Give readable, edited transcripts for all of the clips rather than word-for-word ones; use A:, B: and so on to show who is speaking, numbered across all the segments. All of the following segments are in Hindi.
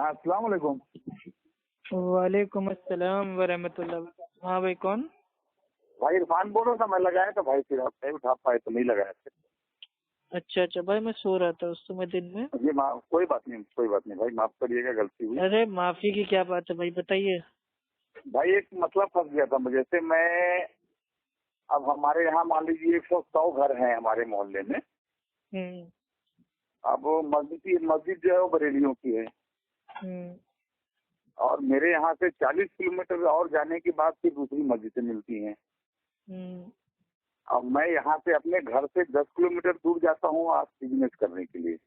A: हाँ, अस्सलाम वालेकुम।
B: वालेकुम अस्सलाम वरहमतुल्लाह। हाँ भाई, कौन?
A: भाई इरफान बोल रहा था, मैं लगाया था भाई, फिर आप नहीं उठा पाए तो नहीं लगाया फिर।
B: अच्छा अच्छा भाई, मैं सो रहा था उस समय दिन में।
A: ये कोई बात नहीं, कोई बात नहीं भाई, माफ करिएगा, गलती हुई।
B: अरे माफी की क्या बात है भाई, बताइए।
A: भाई एक मतलब फंस गया था मुझे, जैसे मैं अब हमारे यहाँ मान लीजिए 100 घर हैं हमारे मोहल्ले में।
B: हम्म
A: अब मस्जिद जो है वो बरेलियों की है,
B: हम्म
A: और मेरे यहाँ से 40 किलोमीटर और जाने के बाद फिर दूसरी मस्जिदें मिलती हैं।
B: हम्म
A: अब मैं यहाँ से अपने घर से 10 किलोमीटर दूर जाता हूँ आज बिजनेस करने के लिए।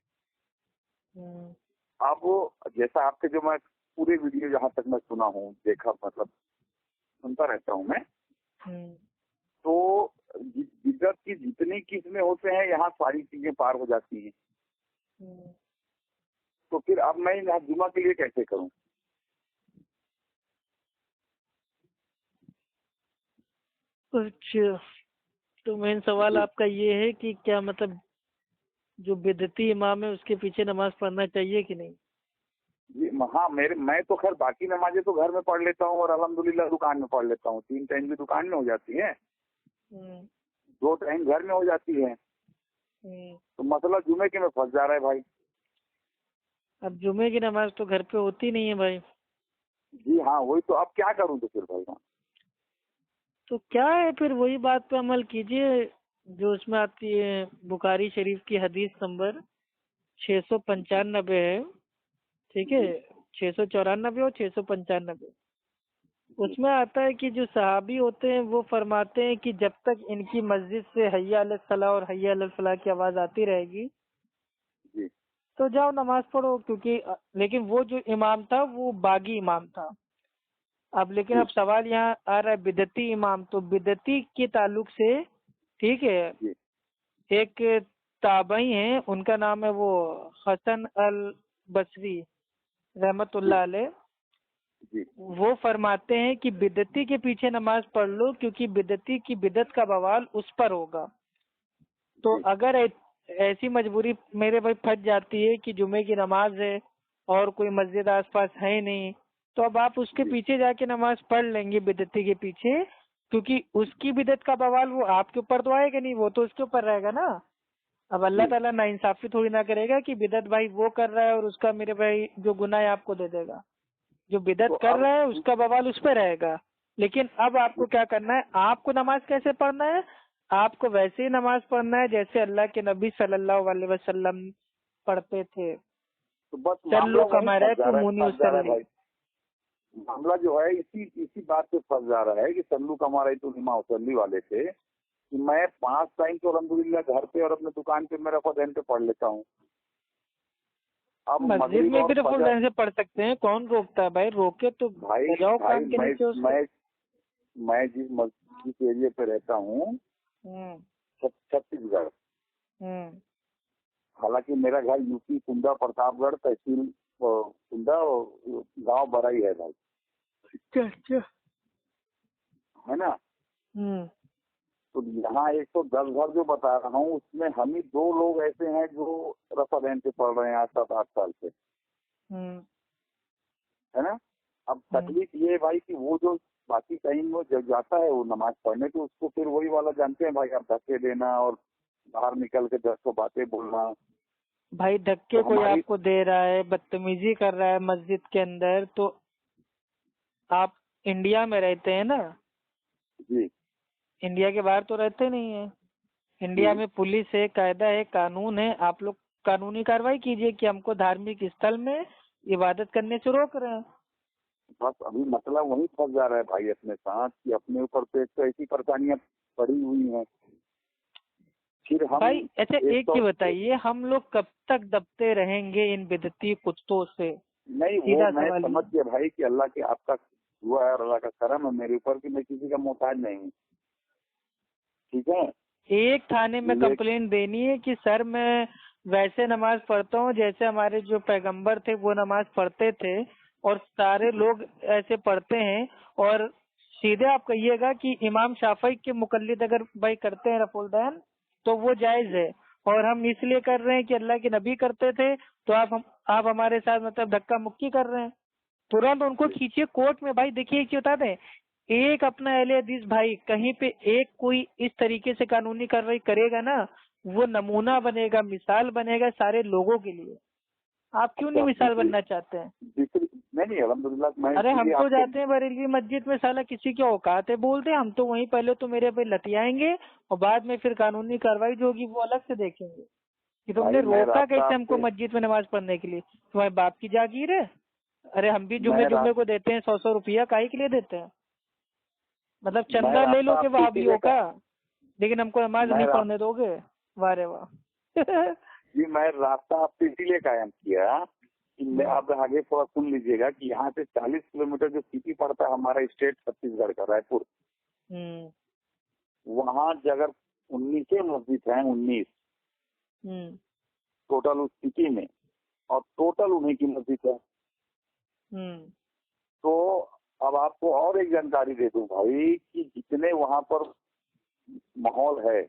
B: हम्म
A: अब वो जैसा आपके जो मैं पूरे वीडियो जहाँ तक मैं सुना हूँ, देखा, मतलब सुनता रहता हूँ मैं,
B: हम्म
A: तो बिदअत की जितनी किस्में होते हैं यहाँ सारी चीजें पार हो जाती हैं।
B: हम्म।
A: तो फिर अब मैं यहाँ जुमा के लिए कैसे करूँ?
B: अच्छा, तो मेन सवाल
A: जी
B: आपका ये है कि क्या मतलब जो बिदती इमाम है उसके पीछे नमाज पढ़ना चाहिए कि नहीं?
A: जी, हाँ, मैं तो खैर बाकी नमाजें तो घर में पढ़ लेता हूँ और अल्हम्दुलिल्लाह दुकान में पढ़ लेता हूँ। 3 टाइम भी दुकान में हो जाती है,
B: हम्म
A: 2 टाइम घर में हो जाती है।
B: हम्म।
A: तो मसला जुमे के में फंस जा रहा है भाई।
B: अब जुमे की नमाज तो घर पे होती नहीं है भाई।
A: जी हाँ, वही तो। अब क्या करूँ तो फिर भाई?
B: तो क्या है, फिर वही बात पे अमल कीजिए जो उसमें आती है। बुखारी शरीफ की हदीस नंबर 695 है, ठीक है।
A: जी
B: 694 और 695
A: जी
B: उसमें आता है कि जो सहाबी होते हैं वो फरमाते हैं कि जब तक इनकी मस्जिद से हय्या अलल सलाह और हय्या अलल फलाह की आवाज आती रहेगी
A: जी
B: तो जाओ नमाज पढ़ो, क्योंकि लेकिन वो जो इमाम था वो बागी इमाम था। अब लेकिन
A: जी
B: अब सवाल यहाँ आ रहा है बिदती इमाम, तो बिदती के ताल्लुक से, ठीक है,
A: जी
B: एक ताबई हैं, उनका नाम है वो हसन अल बसरी
A: जी
B: रहमतुल्लाह अलैह।
A: जी
B: वो फरमाते हैं कि बिदती के पीछे नमाज पढ़ लो, क्योंकि बिदती की बिदत का बवाल उस पर होगा। तो
A: जी
B: अगर ऐसी मजबूरी मेरे भाई फंस जाती है कि जुमे की नमाज है और कोई मस्जिद आसपास है नहीं, तो अब आप उसके
A: जी।
B: पीछे जाके नमाज पढ़ लेंगे बिदती के पीछे, क्योंकि उसकी बिदत का बवाल वो आपके ऊपर तो आएगा नहीं, वो तो उसके ऊपर रहेगा ना। अब अल्लाह
A: जी
B: ताला नाइंसाफी थोड़ी ना करेगा कि बिदत भाई वो कर रहा है और उसका मेरे भाई जो गुनाह है आपको दे देगा। जो
A: तो
B: बिदत कर
A: अब
B: रहा है उसका बवाल उस पर रहेगा। लेकिन अब आपको क्या करना है, आपको नमाज कैसे पढ़ना है? आपको वैसे ही नमाज पढ़ना है जैसे अल्लाह के नबी सल्लल्लाहु अलैहि वसल्लम पढ़ते थे।
A: तो बस
B: सल्लु
A: मामला वहीं
B: कमा
A: फंस जा रहा है,
B: रअयतुमूनी
A: फंस जा रहा है
B: उसल्ली।
A: भाई। मामला जो है इसी इसी बात पे फंस जा रहा है कि सल्लू कमा रही तो इमा वसल्ली वाले थे, कि मैं 5 टाइम तो अल्हम्दुलिल्लाह घर पे और अपने दुकान पे मेरा फजहन पे पढ़ लेता हूँ। अब
B: मस्जिद
A: मगरिब
B: में
A: और
B: भी तो फुल
A: फजर।
B: ढंग से पढ़ सकते हैं, कौन रोकता है भाई? रोके तो
A: भाई
B: बजाओ
A: भाई
B: कान के
A: मैं
B: नीचे उसके।
A: मैं मैं जिस एरिया पे रहता हूँ,
B: हम्म
A: छत्तीसगढ़।
B: हम्म
A: हालांकि मेरा घर यूपी कुंदा प्रतापगढ़ तहसील कुंदा गांव बराई है भाई,
B: अच्छा अच्छा।
A: है ना।
B: हम्म
A: तो यहाँ 110 घर जो बता रहा हूँ उसमें हम ही 2 लोग ऐसे हैं जो रफादैन से पढ़ रहे हैं आज 7-8 साल से,
B: हम्म
A: है ना। अब
B: हम्म।
A: तकलीफ ये है भाई कि वो जो बाकी टाइम वो जब जाता है वो नमाज पढ़ने, तो उसको फिर वही वाला जानते हैं भाई, आप धक्के देना और बाहर निकल के 10 को बातें बोलना।
B: भाई
A: तो
B: धक्के कोई
A: हमारी।
B: आपको दे रहा है, बदतमीजी कर रहा है मस्जिद के अंदर, तो आप इंडिया में रहते हैं ना?
A: जी
B: इंडिया के बाहर तो रहते नहीं है। इंडिया
A: जी।
B: में पुलिस है, कायदा है, कानून है। आप लोग कानूनी कार्रवाई कीजिए कि हमको धार्मिक स्थल में इबादत करने से रोक रहे हैं।
A: बस अभी मसला वही फंस जा रहा है भाई अपने साथ, कि अपने ऊपर तो एक तो ऐसी परेशानियां पड़ी हुई हैं, फिर हम
B: भाई अच्छा,
A: एक
B: एक
A: तो
B: चीज बताइए, हम लोग कब तक दबते रहेंगे इन बिदती कुत्तों से?
A: नहीं, वो
B: सीधा
A: मैं
B: सवाल
A: समझ
B: ये।
A: गया भाई कि अल्लाह के आपका हुआ है और अल्लाह का करम है मेरे ऊपर कि मैं किसी का मोहताज नहीं हूँ, ठीक है।
B: एक थाने में
A: ले
B: कंप्लेंट देनी है कि सर मैं वैसे नमाज पढ़ता हूँ जैसे हमारे जो पैगंबर थे वो नमाज पढ़ते थे, और सारे लोग ऐसे पढ़ते हैं। और सीधे आप कहिएगा कि इमाम शाफई के मुकल्लिद अगर भाई करते हैं रफुलदैन तो वो जायज है, और हम इसलिए कर रहे हैं कि अल्लाह के नबी करते थे, तो आप हमारे साथ मतलब धक्का मुक्की कर रहे हैं। तुरंत उनको खींचिए कोर्ट में। भाई देखिए एक चीज बता दें, एक अपना अहले हदीस भाई कहीं पे एक कोई इस तरीके से कानूनी कार्रवाई करेगा ना, वो नमूना बनेगा, मिसाल बनेगा सारे लोगों के लिए। आप क्यों नहीं मिसाल बनना चाहते हैं?
A: नहीं अल्हम्दुलिल्लाह, मैं
B: अरे हम तो जाते हैं बरेलवी मस्जिद में, साला किसी की औकात है बोलते हैं, हम तो वहीं पहले तो मेरे पे लतियाएंगे और बाद में फिर कानूनी कार्रवाई जो होगी वो अलग से देखेंगे कि तुमने रोका कैसे हमको मस्जिद में नमाज पढ़ने के लिए। तुम्हारे बाप की जागीर है? अरे हम भी जुम्मे जुम्मे को देते हैं 100-100 रुपया, काहे के लिए देते हैं? मतलब चंदा ले लो के वहाबियों का, लेकिन हमको नमाज नहीं पढ़ने दोगे? वाह रे वाह।
A: जी मैं रास्ता आपसे इसीलिए कायम किया कि मैं आप आगे थोड़ा सुन लीजिएगा कि यहाँ से 40 किलोमीटर जो सिटी पड़ता है हमारा स्टेट छत्तीसगढ़ का, रायपुर, वहाँ जगह 19 मस्जिद है, 19 टोटल उस सिटी में, और टोटल उन्हीं की मस्जिद है। तो अब आपको और एक जानकारी दे दूं भाई कि जितने वहाँ पर माहौल है,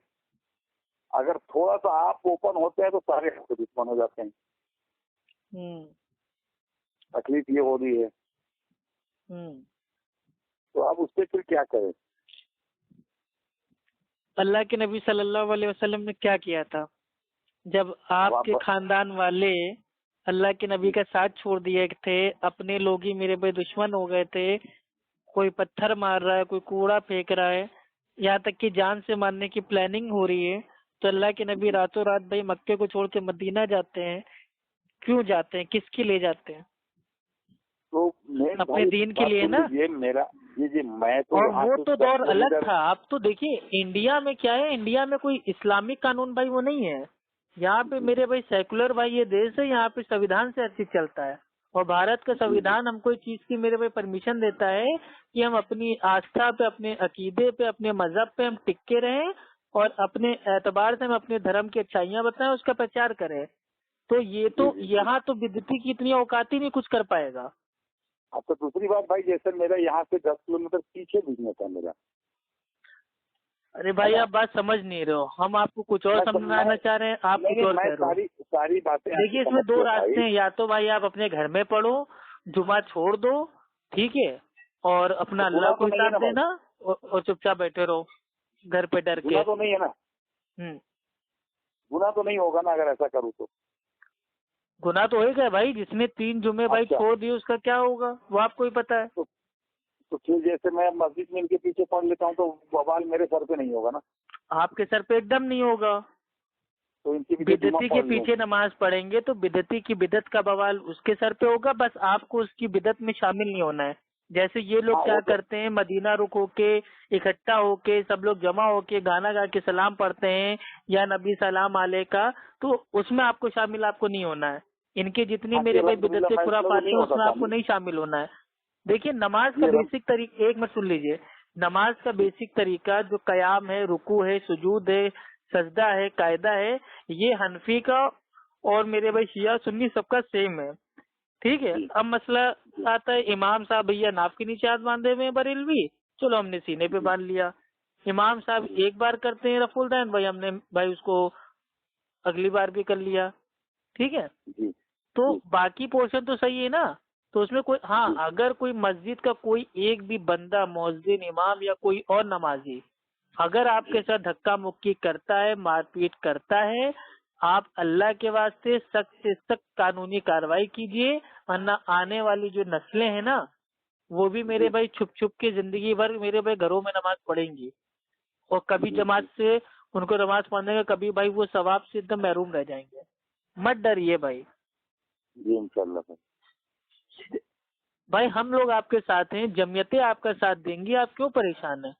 A: अगर थोड़ा सा आप ओपन होते हैं तो सारे आपके दुश्मन हो जाते हैं। तकलीफ ये हो रही है, तो आप उससे फिर क्या करें?
B: अल्लाह के नबी सल्लल्लाहु अलैहि वसल्लम ने क्या किया था जब आपके खानदान वाले अल्लाह के नबी का साथ छोड़ दिए थे, अपने लोग ही मेरे भाई दुश्मन हो गए थे, कोई पत्थर मार रहा है, कोई कूड़ा फेंक रहा है, यहाँ तक कि जान से मारने की प्लानिंग हो रही है, तो अल्लाह के नबी रातों रात भाई मक्के को छोड़ के मदीना जाते हैं। क्यों जाते हैं? किसके लिए जाते हैं?
A: तो
B: अपने दीन के लिए ना।
A: ये मेरा ये मैं तो,
B: और वो तो दौर अलग था। आप तो देखिए इंडिया में क्या है, इंडिया में कोई इस्लामिक कानून भाई वो नहीं है। यहाँ पे मेरे भाई सेकुलर भाई ये देश है, यहाँ पे संविधान से हर चीज चलता है। और भारत का संविधान हमको इस चीज की मेरे भाई परमिशन देता है कि हम अपनी आस्था पे, अपने अकीदे पे, अपने मजहब पे हम टिके रहें और अपने एतबार से हम अपने धर्म की अच्छाइयाँ बताएं, उसका प्रचार करें। तो ये तो यहाँ तो बिदती की इतनी औकात ही नहीं कुछ कर पाएगा।
A: अब तो दूसरी बात भाई, जैसे मेरा यहाँ से 10 किलोमीटर पीछे बिजनेस है मेरा।
B: अरे भाई आप बात समझ नहीं रहे हो, हम आपको कुछ और समझाना चाह रहे हैं, आप कुछ और कह रहे हो।
A: सारी बातें
B: देखिए इसमें दो रास्ते हैं, या तो भाई आप अपने घर में पढ़ो, जुमा छोड़ दो, ठीक है, और अपना अल्लाह को साथ देना और चुपचाप बैठे रहो घर पे डर के।
A: गुनाह तो नहीं है ना? गुनाह तो नहीं होगा ना अगर ऐसा करूँ तो?
B: गुनाह तो होगा भाई, जिसने 3 जुमे भाई छोड़ दिए उसका क्या होगा वो आपको ही पता है।
A: तो फिर जैसे मैं मस्जिद में इनके पीछे पढ़ लेता हूँ तो बवाल मेरे सर पे नहीं होगा ना?
B: आपके सर पे एकदम नहीं होगा।
A: तो इनकी
B: बिदती के पीछे नमाज पढ़ेंगे तो बिदती की बिदत का बवाल उसके सर पे होगा, बस आपको उसकी बिदत में शामिल नहीं होना है। जैसे ये लोग क्या करते हैं, मदीना रुक होके इकट्ठा होके सब लोग जमा होके गाना गा के सलाम पढ़ते हैं या नबी सलाम आले का, तो उसमें आपको शामिल आपको नहीं होना है। इनके जितनी मेरे भाई बिदत खुराफात है उसमें आपको नहीं शामिल होना है। देखिए नमाज का बेसिक तरीका, एक मिनट सुन लीजिए, नमाज का बेसिक तरीका जो कयाम है, रुकू है, सुजूद है, सजदा है, कायदा है, ये हनफी का और मेरे भाई शिया सुन्नी सबका सेम है, ठीक है। अब मसला आता है, इमाम साहब भैया नाफ के नीचे हाथ बांधे हुए हैं बरेलवी, चलो हमने सीने पे बांध लिया। इमाम साहब एक बार करते हैं रफुल दैन भाई, हमने भाई उसको अगली बार भी कर लिया, ठीक है। तो बाकी पोर्शन तो सही है ना। तो उसमें कोई, हाँ अगर कोई मस्जिद का कोई एक भी बंदा, मुअज्जिन, इमाम या कोई और नमाजी अगर आपके साथ धक्का मुक्की करता है, मारपीट करता है, आप अल्लाह के वास्ते सख्त से सख्त कानूनी कार्रवाई कीजिए, वरना आने वाली जो नस्लें हैं ना, वो भी मेरे भाई छुप छुप के जिंदगी भर मेरे भाई घरों में नमाज पढ़ेंगी और कभी जमात से उनको नमाज पढ़ने का कभी भाई वो सवाब से एकदम महरूम रह जाएंगे। मत डरिए भाई।
A: जी इंशाल्लाह
B: भाई हम लोग आपके साथ हैं, जमीयतें आपका साथ देंगी, आप क्यों परेशान है?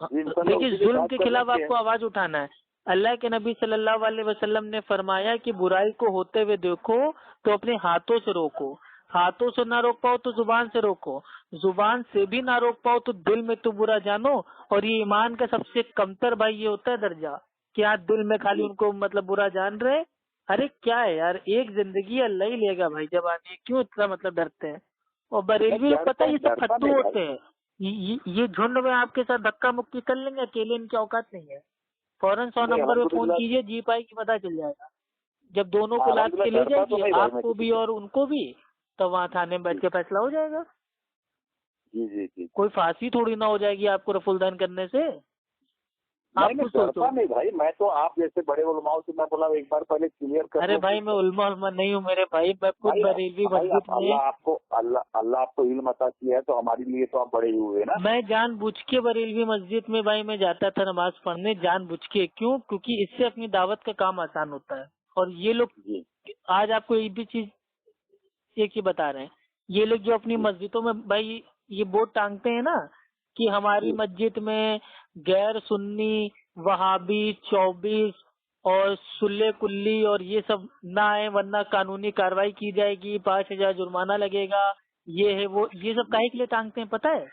B: देखिए जुल्म के खिलाफ आपको आवाज उठाना है। अल्लाह के नबी सल्लल्लाहु अलैहि वसल्लम ने फरमाया कि बुराई को होते हुए देखो तो अपने हाथों से रोको, हाथों से ना रोक पाओ तो जुबान से रोको, जुबान से भी ना रोक पाओ तो दिल में तो बुरा जानो। और ये ईमान का सबसे कमतर भाई ये होता है दर्जा कि आप दिल में खाली उनको मतलब बुरा जान रहे। अरे क्या है यार, एक जिंदगी अल्लाह ही लेगा भाई जब आने, क्यों इतना मतलब डरते हैं? और बरेलवी पता है ये सब फद्दू होते हैं, ये झुंड में आपके साथ धक्का मुक्की कर लेंगे, अकेले इनकी औकात नहीं है। फौरन 100 नंबर पे फोन कीजिए, जीप आएगी, पता चल जाएगा। जब दोनों को लाद के ले जाएगी, आपको भी और उनको भी, तो वहाँ थाने में बैठ के फैसला हो जाएगा।
A: जी जी जी।
B: कोई फांसी थोड़ी ना हो जाएगी आपको रफुलदान करने से। आप खुद सोचो।
A: नहीं भाई, मैं तो आप जैसे बड़े उलमाओं से मैं बोला एक बार पहले क्लियर कर।
B: अरे भाई मैं उलमा नहीं हूँ मेरे भाई, मैं खुद बरेलवी मस्जिद में।
A: अल्लाह आपको इल्म अता किया है तो हमारे लिए तो आप बड़े ही हुए ना।
B: मैं जानबूझ के बरेलवी मस्जिद में भाई मैं जाता था नमाज पढ़ने, जानबूझ के। क्यों? क्योंकि इससे अपनी दावत का काम आसान होता है। और ये लोग आज आपको एक भी चीज एक ही बता रहे हैं, ये लोग जो अपनी मस्जिदों में भाई ये बोर्ड टांगते हैं ना कि हमारी मस्जिद में गैर सुन्नी, वहाबी, 24 और सुल्ले कुल्ली और ये सब ना आए वरना कानूनी कार्रवाई की जाएगी, 5,000 जुर्माना लगेगा, ये है वो, ये सब काहे के लिए टांगते हैं पता है?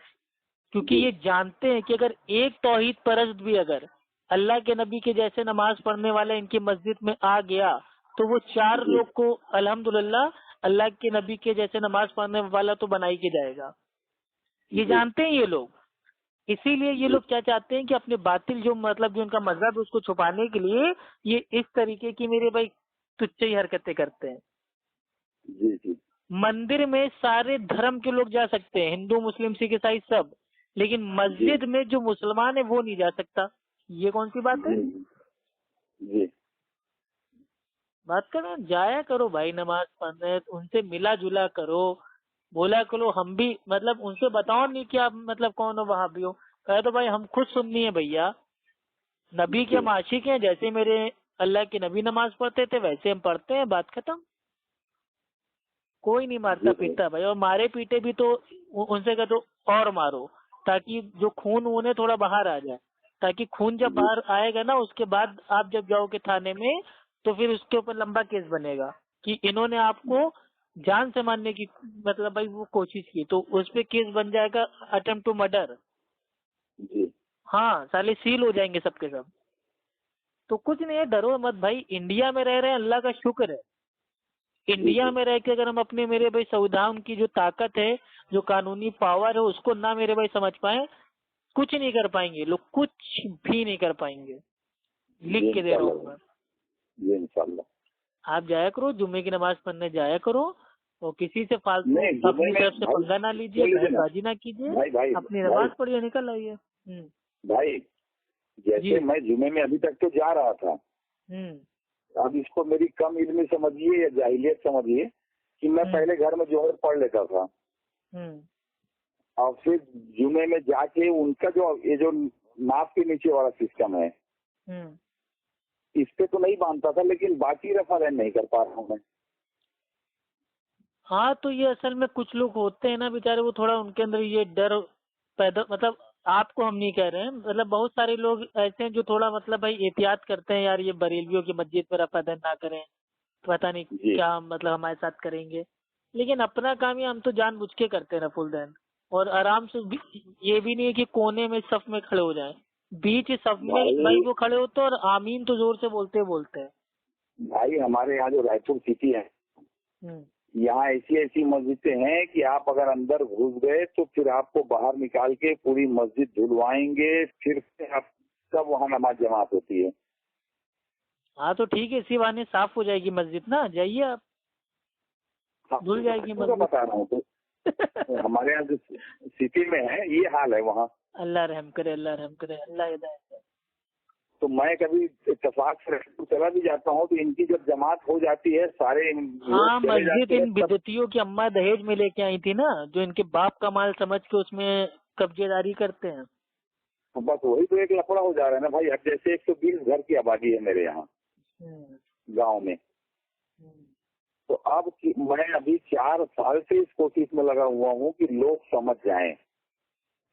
B: क्योंकि ये जानते हैं कि अगर एक तौहीद परस्त भी अगर अल्लाह के नबी के जैसे नमाज पढ़ने वाला इनकी मस्जिद में आ गया तो वो 4 लोग को अल्हम्दुलिल्लाह अल्लाह के नबी के जैसे नमाज पढ़ने वाला तो बना ही के जाएगा। ये जानते हैं ये लोग। इसीलिए ये लोग क्या चाहते हैं कि अपने बातिल जो मतलब जो उनका मजहब है उसको छुपाने के लिए ये इस तरीके की मेरे भाई तुच्छ ही हरकतें करते हैं।
A: जी जी।
B: मंदिर में सारे धर्म के लोग जा सकते हैं, हिंदू मुस्लिम सिख ईसाई सब, लेकिन मस्जिद में जो मुसलमान है वो नहीं जा सकता। ये कौन सी बात है?
A: जी।
B: बात करो, जाया करो भाई नमाज पढ़ने, उनसे मिला जुला करो, बोला करो हम भी, मतलब उनसे बताओ नहीं कि आप मतलब कौन हो वहाबी हो, कहे तो भाई हम खुद सुन्नी है भैया, नबी के हम आशिक हैं, जैसे मेरे अल्लाह के नबी नमाज पढ़ते थे वैसे हम पढ़ते हैं, बात खत्म। कोई नहीं मारता पीटता भाई, और मारे पीटे भी तो उनसे कह दो और मारो ताकि जो खून उन्हें थोड़ा बाहर आ जाए, ताकि खून जब बाहर आएगा ना उसके बाद आप जब जाओगे थाने में तो फिर उसके ऊपर लंबा केस बनेगा कि इन्होंने आपको जान से मारने की मतलब भाई वो कोशिश की, तो उस पे केस बन जाएगा अटेम्प्ट टू मर्डर। हाँ साले सील हो जाएंगे सबके सब। तो कुछ नहीं है, डरो मत भाई, इंडिया में रह रहे हैं, अल्लाह का शुक्र है। इंडिया में रह के अगर हम अपने मेरे भाई संविधान की जो ताकत है, जो कानूनी पावर है उसको ना मेरे भाई समझ पाए, कुछ नहीं कर पाएंगे लोग, कुछ भी नहीं कर पाएंगे। लिख के दे रहा हूँ मैं। इंशाल्लाह आप जाया करो, जुम्मे की नमाज पढ़ने जाया करो, और किसी से फालतू अपनी तरफ से पंगा ना लीजिए, बहसबाजी ना कीजिए, अपनी नमाज पढ़िए, निकल आइए।
A: भाई जैसे मैं जुम्मे में अभी तक तो जा रहा था, अब इसको मेरी कम इल्मी समझिए या जाहिलियत समझिए कि मैं पहले घर में जोहर पढ़ लेता था, और फिर जुमे में जाके उनका जो ये जो नाप के नीचे वाला सिस्टम है इस पे तो नहीं बांधता था, लेकिन बाकी रफा नहीं कर पा रहा हूँ मैं।
B: हाँ तो ये असल में कुछ लोग होते हैं ना बेचारे, वो थोड़ा उनके अंदर ये डर पैदा, मतलब आपको हम नहीं कह रहे हैं, मतलब बहुत सारे लोग ऐसे हैं जो थोड़ा मतलब भाई एहतियात करते हैं, यार ये बरेलवियों की मस्जिद पर रफादन ना करें, पता नहीं क्या मतलब हमारे साथ करेंगे, लेकिन अपना काम ही हम तो जानबूझ के करते हैं रफुलदैन, और आराम से ये भी नहीं है कि कोने में सफ में खड़े हो जाएं, बीच सफ में भाई वो खड़े होते हैं और आमीन तो जोर से बोलते हैं।
A: भाई हमारे यहाँ जो रायपुर सिटी है यहाँ ऐसी ऐसी मस्जिदें हैं कि आप अगर अंदर घुस गए तो फिर आपको बाहर निकाल के पूरी मस्जिद धुलवाएंगे, फिर से आप सब वहाँ नमाज जमात होती है। हाँ
B: तो ठीक है, इसी बहाने साफ हो जाएगी मस्जिद ना, जाइए आप, धुल जाएगी मस्जिद।
A: बता रहा हूँ तो हमारे यहाँ जो सिटी में है ये हाल है वहाँ।
B: अल्लाह रहम करे, अल्लाह रहम करे, अल्लाह हिदायत करे।
A: तो मैं कभी इत्तेफाक से चला भी जाता हूँ तो इनकी जब जमात हो जाती है सारे
B: मस्जिद इन बिदतियों की अम्मा दहेज में लेके आई थी ना, जो इनके बाप का माल समझ के उसमें कब्जेदारी करते हैं।
A: तो बस वही तो एक लफड़ा हो जा रहा है ना भाई। अब जैसे 120 घर की आबादी है मेरे यहाँ गांव में, तो अब मैं अभी 4 साल से इस कोशिश में लगा हुआ हूँ कि लोग समझ जाएं।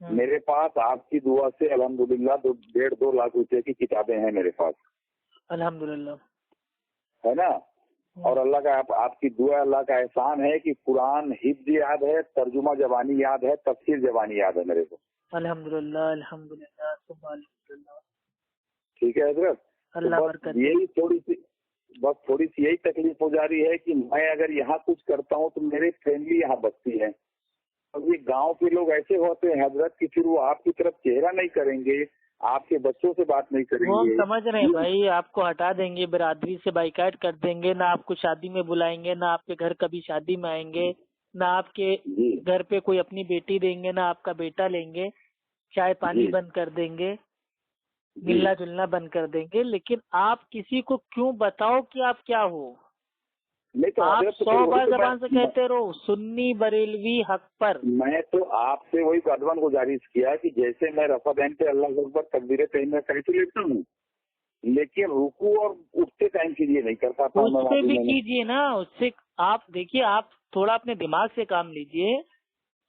A: मेरे पास आपकी दुआ से अल्हम्दुलिल्लाह 1.5-2 लाख रुपए की किताबें हैं मेरे पास, अल्हम्दुलिल्लाह, है ना। और अल्लाह का आपकी दुआ, अल्लाह का एहसान है कि कुरान हिफ्ज याद है, तर्जुमा जबानी याद है, तफसीर जबानी याद है मेरे को, अल्हम्दुलिल्लाह अल्हम्दुलिल्लाह सुभान। ठीक है हजरत, तो यही थोड़ी सी यही तकलीफ हो जा रही है कि मैं अगर यहाँ कुछ करता हूँ तो मेरी फैमिली यहाँ बसती है, अब ये गांव के लोग ऐसे होते हैं हजरत कि फिर वो आपकी तरफ चेहरा नहीं करेंगे आपके बच्चों से बात नहीं
B: वो हम
A: करेंगे।
B: समझ रहे हैं भाई, आपको हटा देंगे, बिरादरी से बाइकाट कर देंगे, ना आपको शादी में बुलाएंगे, ना आपके घर कभी शादी में आएंगे, ना आपके
A: जी
B: घर पे कोई अपनी बेटी देंगे, ना आपका बेटा लेंगे, चाय पानी
A: जी
B: बंद कर देंगे,
A: जी।
B: मिलना जुलना बंद कर देंगे। लेकिन आप किसी को क्यों बताओ कि आप क्या हो?
A: नहीं तो
B: आप
A: हजरत, तो
B: 100
A: फिर वही
B: बार
A: तो
B: जबान से कहते रहो सुन्नी बरेलवी हक पर।
A: मैं तो आपसे वही कदवन गुजारिश किया कि जैसे मैं रफा दैन पे अल्लाह अकबर तकबीर तैयब कह तो लेता हूँ, लेकिन रुकू और उठते टाइम के लिए नहीं कर पाता हूँ मैं
B: उससे
A: माफी
B: भी
A: मैंने।
B: कीजिए ना, उससे आप देखिए, आप थोड़ा अपने दिमाग से काम लीजिए।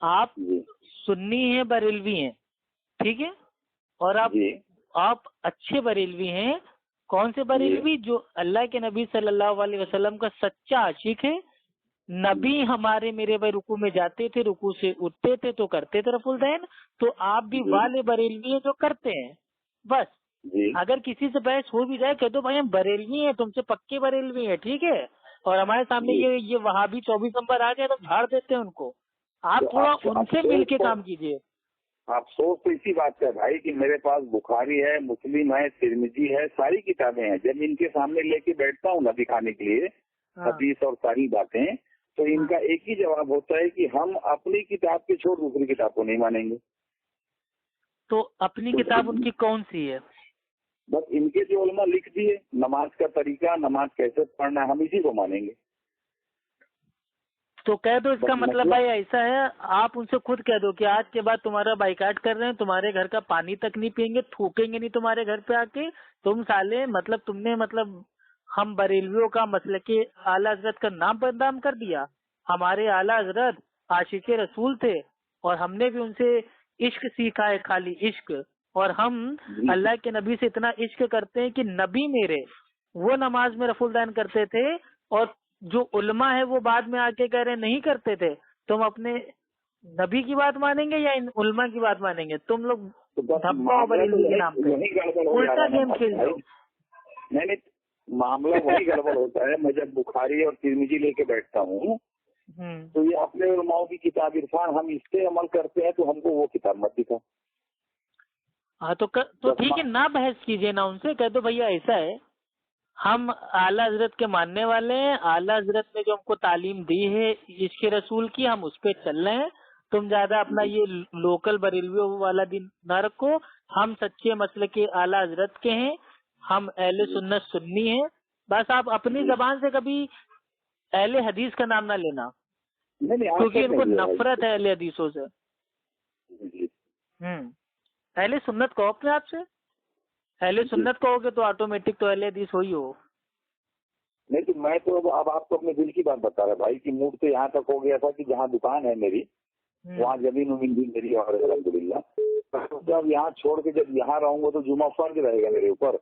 B: आप
A: जी
B: सुन्नी हैं, बरेलवी हैं, ठीक है, और
A: जी
B: आप अच्छे बरेलवी हैं। कौन से
A: जी
B: बरेलवी? जो अल्लाह के नबी सल्लल्लाहु अलैहि वसल्लम का सच्चा आशिक है। नबी हमारे मेरे भाई रुकू में जाते थे, रुकू से उठते थे तो करते थे रफुल दैन। तो आप भी
A: जी
B: वाले बरेलवी हैं जो करते हैं। बस
A: जी
B: अगर किसी से बहस हो भी जाए, कह दो भाई हम बरेलवी हैं, तुमसे पक्के बरेलवी हैं, ठीक है, और हमारे सामने
A: जी।
B: ये वहाबी 24 नंबर आ गए तो झाड़ देते हैं उनको।
A: तो
B: आप थोड़ा उनसे मिल
A: अफसोस
B: के
A: तो
B: काम कीजिए।
A: अफसोस तो इसी बात का है भाई कि मेरे पास बुखारी है, मुस्लिम है, तिरमिजी है, सारी किताबें हैं। जब इनके सामने लेके बैठता हूँ ना दिखाने के लिए
B: हाँ
A: हदीस और सारी बातें, तो
B: हाँ।
A: इनका एक ही जवाब होता है कि हम अपनी किताब के छोड़ दूसरी किताब को नहीं मानेंगे।
B: तो अपनी
A: तो
B: किताब उनकी कौन सी है?
A: बस इनके जो उलमा लिख दिए नमाज का तरीका, नमाज कैसे पढ़ना है, हम इसी को मानेंगे।
B: तो कह दो,
A: बस
B: इसका मतलब
A: मसला
B: भाई ऐसा है, आप उनसे खुद कह दो कि आज के बाद तुम्हारा बाइकाट कर रहे हैं, तुम्हारे घर का पानी तक नहीं पियेंगे, थूकेंगे नहीं तुम्हारे घर पे आके। तुम साले मतलब तुमने मतलब हम बरेलवियों का मतलब के आला हजरत का नाम बदनाम कर दिया। हमारे आला हजरत आशिक रसूल थे, और हमने भी उनसे इश्क सीखा है, खाली इश्क। और हम
A: जी
B: अल्लाह के नबी से इतना इश्क करते हैं कि नबी मेरे वो नमाज में रफुलदान करते थे, और जो उलमा है वो बाद में आके कह रहे नहीं करते थे। तुम अपने नबी की बात मानेंगे या इन उलमा की बात मानेंगे? तुम लोग
A: तो बस
B: धब्बा और
A: मामला तो
B: बरेलवी के नाम
A: यही
B: पे
A: यही गड़बड़ हो जा
B: उल्टा
A: रहा है ना
B: गेम खेल
A: भाई।
B: रहे
A: नहीं नहीं, मामला वही गड़बड़ होता है। मैं जब बुखारी और तिरमिजी लेके बैठता हूँ
B: हो।
A: तो ये अपने उलमाओं की किताब इरफान, हम इस पे अमल करते हैं, तो हमको वो किताब मत दिखा।
B: हाँ तो
A: बस
B: ठीक है, ना बहस कीजिए ना उनसे, कह दो भैया ऐसा है, हम आला हजरत के मानने वाले हैं, आला हजरत ने जो हमको तालीम दी है इश्क रसूल की, हम उस पे चल रहे हैं। तुम ज्यादा अपना ये लोकल बरेलवियों वाला दिन ना रखो। हम सच्चे मसले के आला हजरत के हैं, हम अहले सुन्नत सुन्नी हैं। बस आप अपनी
A: जी
B: जबान से कभी अहले हदीस का नाम ना लेना,
A: नहीं नहीं, आज
B: क्योंकि
A: तक
B: इनको
A: नहीं लिया
B: नफरत
A: भाई।
B: है अहले हदीसों से।
A: जी
B: अहले सुन्नत कहो अपने आप से। अहले
A: जी।
B: सुन्नत कहोगे तो ऑटोमेटिक तो अहले हदीस हो ही हो।
A: नहीं तो मैं तो अब आपको अपने दिल की बात बता रहा भाई कि मूड तो यहाँ तक हो गया था कि जहाँ दुकान है मेरी वहाँ जमीन उमीन भी मेरी और अल्हम्दुलिल्लाह। तो जब यहाँ छोड़ के जब यहाँ रहूंगा तो जुमा फर्ज रहेगा मेरे ऊपर,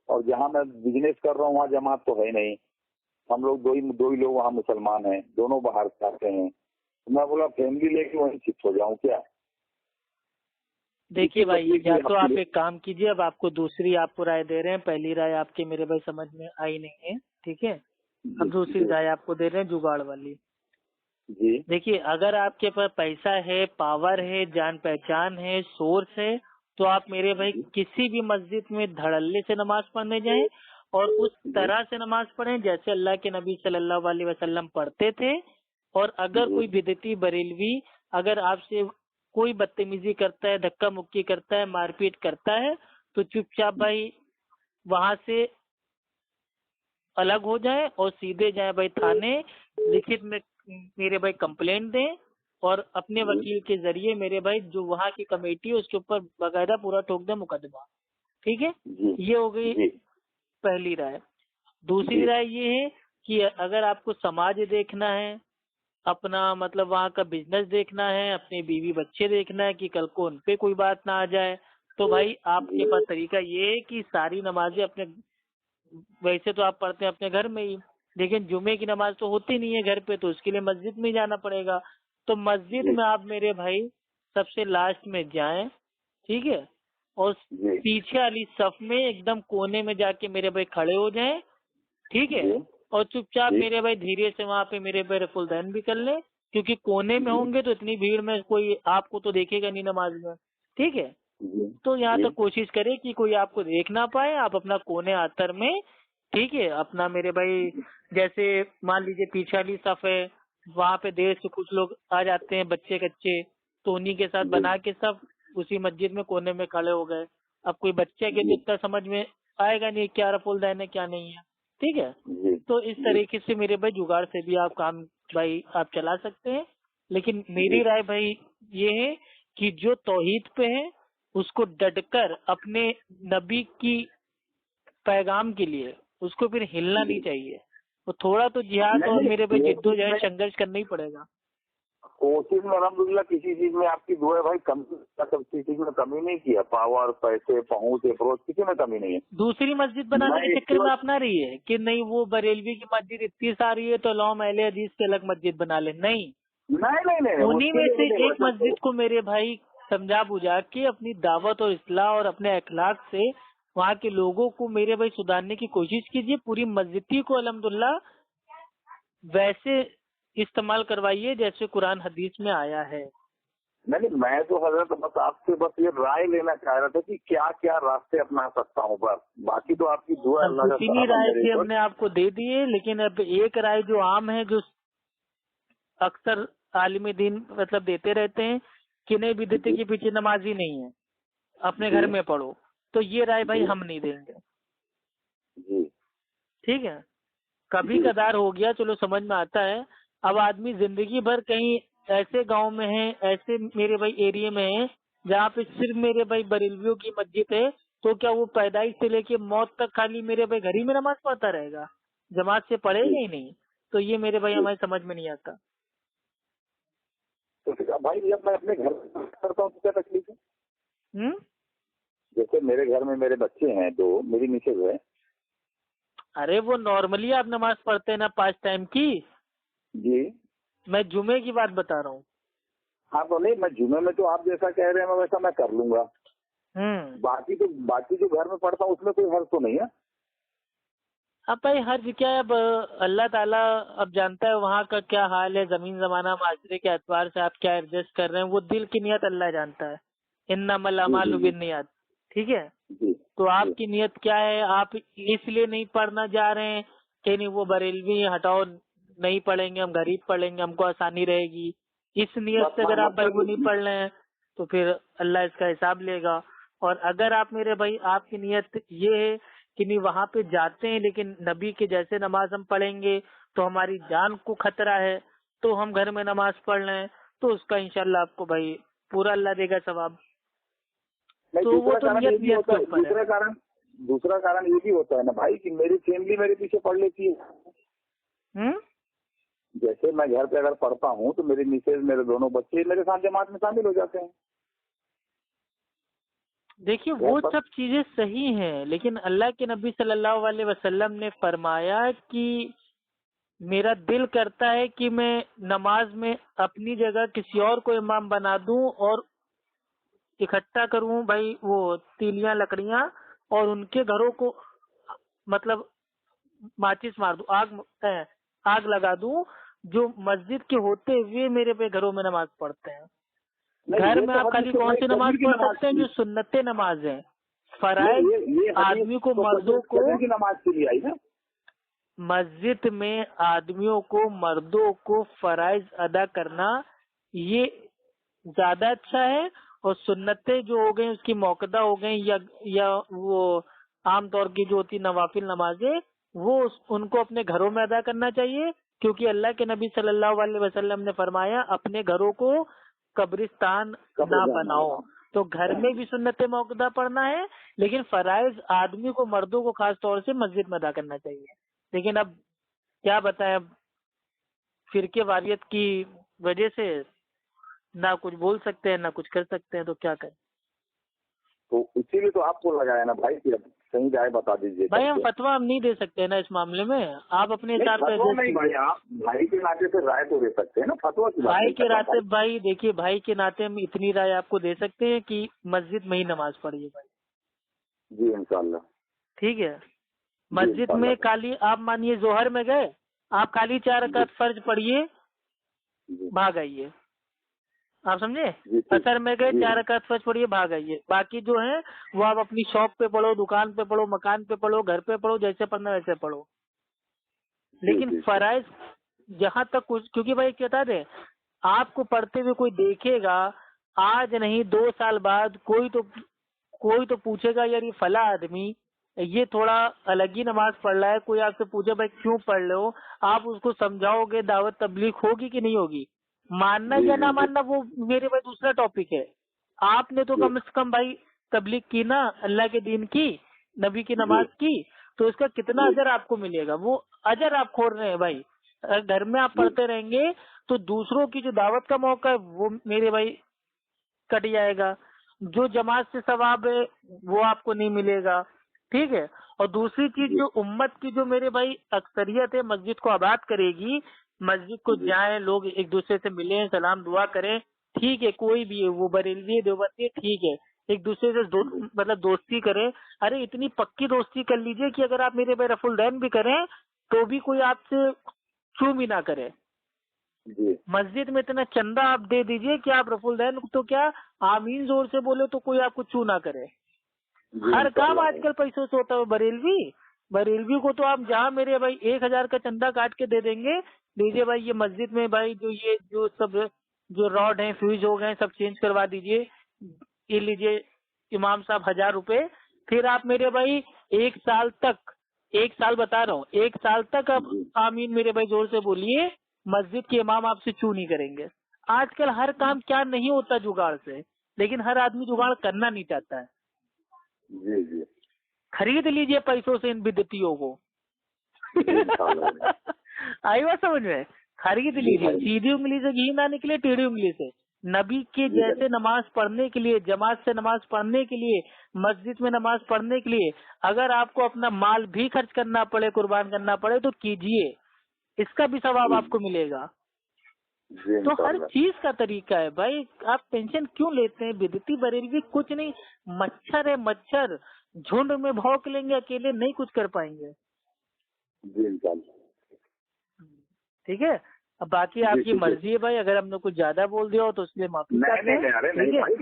A: और जहाँ मैं बिजनेस कर रहा हूँ वहाँ जमात तो है नहीं। हम लोग दो ही लोग वहाँ मुसलमान हैं, दोनों बाहर से आते हैं। तो मैं बोला फैमिली लेके वहीं शिफ्ट हो जाऊँ क्या।
B: देखिए
A: इसी
B: भाई,
A: वजह
B: या
A: की
B: तो
A: आपके
B: आप
A: लिए।
B: एक काम कीजिए, अब आपको दूसरी आपको राय दे रहे हैं, पहली राय आपके मेरे भाई समझ में आई नहीं है, ठीक है। अब
A: जी
B: दूसरी
A: जी
B: राय आपको दे रहे हैं जुगाड़ वाली।
A: जी
B: देखिए, अगर आपके पास पैसा है, पावर है, जान पहचान है, सोर्स है, तो आप मेरे भाई किसी भी मस्जिद में धड़ल्ले से नमाज पढ़ने जाएं, और उस
A: जी
B: तरह से नमाज पढ़ें जैसे अल्लाह के नबी सल्लल्लाहु अलैहि वसल्लम पढ़ते थे। और अगर
A: जी
B: कोई बिदती बरेलवी अगर आपसे कोई बदतमीजी करता है, धक्का मुक्की करता है, मारपीट करता है, तो चुपचाप भाई वहां से अलग हो जाए और सीधे जाए भाई थाने, लिखित में मेरे भाई कंप्लेंट दें, और अपने
A: जी
B: वकील के जरिए मेरे भाई जो वहाँ की कमेटी है उसके ऊपर बकायदा पूरा ठोक दे मुकदमा, ठीक है।
A: जी
B: ये हो गई
A: जी
B: पहली राय। दूसरी
A: जी
B: राय ये है कि अगर आपको समाज देखना है, अपना मतलब वहाँ का बिजनेस देखना है, अपने बीवी बच्चे देखना है कि कल को उन पे कोई बात ना आ जाए, तो भाई आपके
A: जी
B: पास तरीका ये है कि सारी नमाजें अपने, वैसे तो आप पढ़ते हैं अपने घर में ही, लेकिन जुमे की नमाज तो होती नहीं है घर पे, तो उसके लिए मस्जिद में ही जाना पड़ेगा। तो मस्जिद
A: जी
B: में आप मेरे भाई सबसे लास्ट में जाएं, ठीक है, और
A: जी
B: पीछे वाली सफ में एकदम कोने में जाके मेरे भाई खड़े हो जाएं, ठीक है।
A: जी
B: और चुपचाप
A: जी
B: मेरे भाई धीरे से वहां पे मेरे भाई रफुलदैन भी कर ले, क्योंकि कोने में
A: जी
B: होंगे तो इतनी भीड़ में कोई आपको तो देखेगा नहीं नमाज में, ठीक है।
A: जी
B: तो यहाँ
A: जी
B: तक कोशिश करें कि कोई आपको देख ना पाए, आप अपना कोने आतर में, ठीक है, अपना मेरे भाई, जैसे मान लीजिए पीछे वाली सफ है, वहाँ पे देर से कुछ लोग आ जाते हैं बच्चे कच्चे, तो उन्हीं के साथ
A: जी
B: बना के सब उसी मस्जिद में कोने में खड़े हो गए। अब कोई बच्चे के तो
A: जी
B: इतना समझ में आएगा नहीं क्या रफुलदैन है क्या नहीं है, ठीक है।
A: जी
B: तो इस
A: जी
B: तरीके से मेरे भाई जुगाड़ से भी आप काम भाई आप चला सकते हैं। लेकिन मेरी
A: जी
B: राय भाई ये है कि जो तौहीद पे है उसको डटकर अपने नबी की पैगाम के लिए उसको फिर हिलना नहीं
A: जी।
B: चाहिए। वो थोड़ा तो जिहाद और
A: नहीं
B: मेरे भाई
A: कोशिश
B: जिद्दोजहद
A: में,
B: संघर्ष करना ही पड़ेगा।
A: कोशिश में अल्हम्दुलिल्लाह किसी चीज में आपकी दुआ है भाई, कमी सब किसी चीज में कमी नहीं किया, पावर पैसे पहुंच अप्रोच किसी में कमी नहीं है।
B: दूसरी मस्जिद बनाने
A: मैं
B: के चक्कर में
A: ईश्वर,
B: अपना रही है कि नहीं वो बरेलवी की मस्जिद इतनी सारी है तो लौम अहले हदीस की अलग मस्जिद बना ले, नहीं।
A: नहीं नहीं नहीं नहीं,
B: उन्हीं
A: उसके
B: में
A: लिए
B: से
A: भी नहीं
B: एक
A: वैसा तो।
B: मस्जिद को मेरे भाई समझा बुझा के अपनी दावत और इस्लाह और अपने अखलाक से वहाँ के लोगों को मेरे भाई सुधारने की कोशिश कीजिए। पूरी मस्जिद को अल्हम्दुलिल्लाह वैसे इस्तेमाल करवाइए जैसे कुरान हदीस में आया है।
A: नहीं नहीं, मैं तो हजरत बस आपसे बस ये राय लेना चाह रहा था कि क्या क्या रास्ते अपना सकता हूँ, बस बाकी तो आपकी दुआ,
B: अब
A: अल्लाह का
B: उतनी
A: करम है
B: राय
A: मेरे
B: थी
A: ऊपर।
B: हमने आपको दे दी है, लेकिन अब एक राय जो आम है, जो अक्सर आलिम दीन मतलब देते रहते हैं कि नहीं बिदअती
A: जी
B: के पीछे नमाजी नहीं है, अपने
A: जी
B: घर में पढ़ो, तो ये राय भाई
A: जी
B: हम नहीं देंगे,
A: जी
B: ठीक है। कभी
A: जी
B: कदार हो गया चलो समझ में आता है। अब आदमी जिंदगी भर कहीं ऐसे गांव में है, ऐसे मेरे भाई एरिया में है जहाँ पे सिर्फ मेरे भाई बरेलवियों की मस्जिद है, तो क्या वो पैदाइश से लेके मौत तक खाली मेरे भाई घर ही में नमाज पढ़ता रहेगा, जमात से
A: जी
B: पढ़ेगा ही नहीं? तो ये मेरे भाई
A: जी।
B: हमारी समझ में नहीं आता।
A: तो फिर अब भाई जब मैं अपने घर में करता हूँ तो क्या तकलीफ है?
B: हम्म।
A: जैसे मेरे घर में मेरे बच्चे हैं, दो मेरी मिसेज है।
B: अरे वो नॉर्मली आप नमाज पढ़ते हैं ना 5 टाइम की,
A: जी
B: मैं जुमे की बात बता रहा हूँ।
A: हाँ, तो नहीं मैं जुमे में तो आप जैसा कह रहे हैं मैं वैसा मैं कर लूंगा।
B: हम्म।
A: बाकी जो घर में पढ़ता हूँ उसमें कोई हर्ज तो नहीं है।
B: अब भाई हर क्या है, अब अल्लाह ताला अब जानता है वहाँ का क्या हाल है, जमीन जमाना माशरे के एतबार से आप क्या एडजस्ट कर रहे हैं, वो दिल की नियत अल्लाह जानता है। इन्नमल
A: जी जी
B: अमालु
A: जी
B: बिन्नियात, ठीक है।
A: जी
B: तो
A: जी।
B: आपकी नियत क्या है, आप इसलिए नहीं पढ़ना जा रहे हैं कि नहीं वो बरेलवी हैं, हटाओ नहीं पढ़ेंगे, हम गरीब पढ़ेंगे, हमको आसानी रहेगी, इस नियत से अगर आप भाई वो नहीं
A: मतलब
B: पढ़ रहे हैं तो फिर अल्लाह इसका हिसाब लेगा। और अगर आप मेरे भाई आपकी नियत ये है कि नहीं वहां पे जाते हैं लेकिन नबी के जैसे नमाज हम पढ़ेंगे तो हमारी जान को खतरा है, तो हम घर में नमाज पढ़ रहे हैं, तो उसका इंशाल्लाह आपको भाई पूरा अल्लाह देगा सवाब।
A: नहीं,
B: तो वो
A: दूसरा
B: तो
A: कारण
B: नियत
A: ये भी
B: नियत
A: होता
B: के
A: है,
B: ऊपर है।
A: दूसरा कारण ये भी होता है ना भाई कि मेरी फैमिली मेरे पीछे पढ़ लेती है।
B: हम्म।
A: जैसे मैं घर पे अगर पढ़ता हूँ तो मेरी मिसेज, मेरे दोनों बच्चे मेरे साथ जमात में शामिल हो जाते हैं।
B: देखिए
A: घर
B: वो
A: पर
B: सब चीजें सही हैं, लेकिन अल्लाह के नबी सल्लल्लाहु अलैहि वसल्लम ने फरमाया कि मेरा दिल करता है कि मैं नमाज में अपनी जगह किसी और को इमाम बना दूं और इकट्ठा करूं भाई वो तीलियां लकड़ियां और उनके घरों को मतलब माचिस मार दूं, आग लगा दूं, जो मस्जिद के होते हुए मेरे पे घरों में नमाज पढ़ते हैं।
A: नहीं,
B: घर
A: ये
B: में
A: तो
B: आप
A: हदीस
B: खाली
A: तो
B: कौन
A: भाई
B: सी नमाज
A: फजर की
B: पढ़
A: नमाज
B: सकते हैं?
A: थी।
B: जो सुन्नते नमाज है,
A: नहीं,
B: फराइज
A: ये हदीस
B: आदमी को
A: तो
B: मर्दों को
A: फजर की नमाज के लिए आई ना।
B: मस्जिद में आदमियों को मर्दों को फराइज अदा करना ये ज्यादा अच्छा है। और सुन्नतें जो हो गई उसकी मौकदा हो गई या वो आम तौर की जो होती नवाफिल नमाजें वो उनको अपने घरों में अदा करना चाहिए, क्योंकि अल्लाह के नबी सल्लल्लाहु अलैहि वसल्लम ने फरमाया अपने घरों को कब्रिस्तान
A: कब्र
B: ना
A: जाना
B: बनाओ।
A: बना।
B: तो घर में भी सुन्नत मौकदा पढ़ना है, लेकिन फराइज आदमी को मर्दों को खास तौर से मस्जिद में अदा करना चाहिए। लेकिन अब क्या बताएं, अब फिरके वारियत की वजह से ना कुछ बोल सकते हैं ना कुछ कर सकते हैं, तो क्या करें।
A: तो इसीलिए तो आपको लगाया ना भाई कि अब सही राय बता दीजिए
B: भाई हम
A: करके।
B: फतवा हम नहीं दे सकते ना इस मामले में, आप अपने
A: नहीं,
B: हिसाब से
A: फतवा
B: एडजस्ट
A: नहीं भाई,
B: कीजिए।
A: आप भाई के नाते से राय तो दे सकते हैं ना, फतवा की बात
B: भाई
A: नहीं
B: के
A: कर रहा हूँ
B: नाते
A: भाई।
B: भाई देखिए, भाई के नाते हम इतनी राय आपको दे सकते हैं कि मस्जिद में ही नमाज पढ़िए भाई,
A: जी इंशाल्लाह।
B: ठीक है।
A: जी
B: मस्जिद में
A: इंशाल्लाह।
B: खाली आप मानिए जोहर में गए, आप खाली 4
A: जी
B: रकात फर्ज पढ़िए,
A: जी
B: भाग आइए। आप समझे।
A: जी, ठीक।
B: असर में गए,
A: जी,
B: 4 रकात फर्ज पढ़िए, भाग आइए। बाकी जो है वो आप अपनी शॉप पे पढ़ो, दुकान पे पढ़ो, मकान पे पढ़ो, घर पे पढ़ो, जैसे पढ़ना वैसे पढ़ो।
A: जी,
B: लेकिन
A: जी, जी,
B: फराइज जहाँ तक कुछ, क्योंकि भाई क्या बता दें, आपको पढ़ते हुए कोई देखेगा, आज नहीं 2 साल बाद कोई तो पूछेगा, यार ये फला आदमी ये थोड़ा अलग ही नमाज पढ़ रहा है। कोई आपसे पूछे भाई क्यों पढ़ रहे हो, आप उसको समझाओगे, दावत तबलीग होगी कि नहीं होगी। मानना
A: जी,
B: या
A: जी,
B: ना
A: जी,
B: मानना वो मेरे भाई दूसरा टॉपिक है। आपने तो
A: जी,
B: कम से कम भाई तबलीग की ना, अल्लाह के दीन की, नबी की
A: जी,
B: नमाज की, तो उसका कितना
A: जी,
B: अजर आपको मिलेगा। वो अजर आप खोर रहे हैं भाई। अगर घर में आप
A: जी,
B: पढ़ते रहेंगे तो दूसरों की जो दावत का मौका है वो मेरे भाई कट जाएगा। जो जमात से सवाब है वो आपको नहीं मिलेगा। ठीक है। और दूसरी चीज,
A: जी,
B: जो उम्मत की जो मेरे भाई अक्सरियत है मस्जिद को आबाद करेगी, मस्जिद को
A: जी,
B: जाएं, लोग एक दूसरे से मिलें, सलाम दुआ करें। ठीक है, कोई भी है, वो बरेलवी है, देवबंदी है, ठीक है, एक दूसरे से
A: जी,
B: मतलब दोस्ती करें। अरे इतनी पक्की दोस्ती कर लीजिए कि अगर आप मेरे भाई रफुल दैन भी करें तो भी कोई आपसे चू भी ना करे।
A: जी,
B: मस्जिद में इतना चंदा आप दे दीजिए कि आप रफुल दैन तो क्या, आमीन जोर से बोले तो कोई आपको चू ना करे।
A: जी,
B: हर काम
A: इंशाल्लाह।
B: आजकल पैसों से होता है। बरेलवी को तो आप जहाँ मेरे भाई 1,000 का चंदा काट के दे देंगे, लीजिए भाई ये मस्जिद में भाई जो ये जो सब जो रॉड हैं, फ्यूज हो गए, सब चेंज करवा दीजिए, ये लीजिए इमाम साहब 1,000 रुपए। फिर आप मेरे भाई 1 साल तक, 1 साल बता रहा हूँ, 1 साल तक आप
A: जी,
B: आमीन मेरे भाई जोर से बोलिए, मस्जिद के इमाम आपसे चू नहीं करेंगे। आजकल हर काम क्या नहीं होता जुगाड़ से, लेकिन हर आदमी जुगाड़ करना नहीं चाहता है।
A: जी, जी,
B: खरीद लीजिए पैसों से इन बिदतियों को।
A: जी, इंशाल्लाह।
B: आई बात समझ में। खरीद
A: जी
B: लीजिए,
A: भाई।
B: सीधी उंगली से घी ना निकले, टेढ़ी उंगली से। नबी के
A: जी भाई।
B: जैसे नमाज पढ़ने के लिए, जमात से नमाज पढ़ने के लिए, मस्जिद में नमाज पढ़ने के लिए अगर आपको अपना माल भी खर्च करना पड़े, कुर्बान करना पड़े तो कीजिए, इसका भी सवाब
A: जी,
B: आपको मिलेगा।
A: जी,
B: तो हर
A: इंशाल्लाह।
B: चीज का तरीका है भाई। आप टेंशन क्यों लेते हैं। बिदती बरेलवी कुछ नहीं, मच्छर है मच्छर। झुंड में भौंक लेंगे, अकेले नहीं कुछ कर पाएंगे।
A: जी, इंशाल्लाह।
B: ठीक है। अब बाकी
A: जी,
B: आपकी
A: ठीक है।
B: मर्जी है भाई, अगर हमने कुछ ज्यादा बोल दिया हो तो उसके लिए माफी
A: नहीं,
B: चाहते
A: नहीं,
B: हैं।
A: नहीं, अरे नहीं
B: ठीक है।
A: भाई,